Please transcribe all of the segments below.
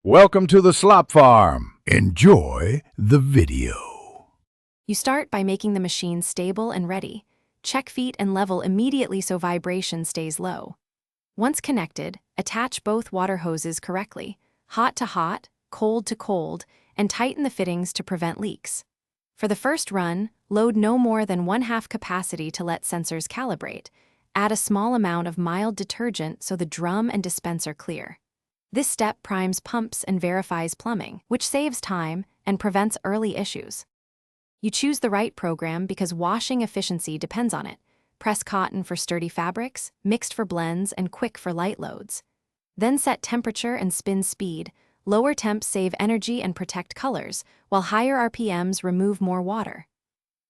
Welcome to the slop farm. Enjoy the video. You start by making the machine stable and ready. Check feet and level immediately so vibration stays low. Once connected, attach both water hoses correctly, hot to hot, cold to cold, and tighten the fittings to prevent leaks. For the first run, load no more than 1/2 capacity to let sensors calibrate. Add a small amount of mild detergent so the drum and dispenser clear. This step primes pumps and verifies plumbing, which saves time and prevents early issues. You choose the right program because washing efficiency depends on it. Press cotton for sturdy fabrics, mixed for blends, and quick for light loads. Then set temperature and spin speed. Lower temps save energy and protect colors, while higher RPMs remove more water.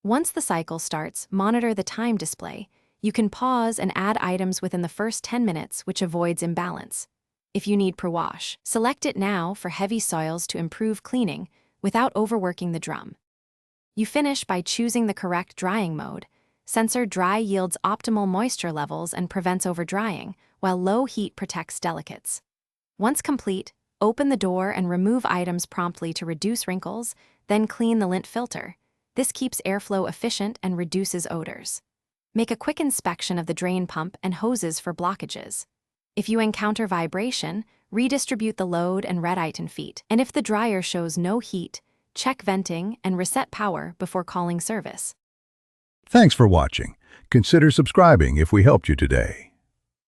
Once the cycle starts, monitor the time display. You can pause and add items within the first 10 minutes, which avoids imbalance. If you need per wash, select it now for heavy soils to improve cleaning without overworking the drum. You finish by choosing the correct drying mode. Sensor dry yields optimal moisture levels and prevents overdrying, while low heat protects delicates. Once complete, open the door and remove items promptly to reduce wrinkles, then clean the lint filter. This keeps airflow efficient and reduces odors. Make a quick inspection of the drain pump and hoses for blockages. If you encounter vibration, redistribute the load and red-iron feet. And if the dryer shows no heat, check venting and reset power before calling service. Thanks for watching. Consider subscribing if we helped you today.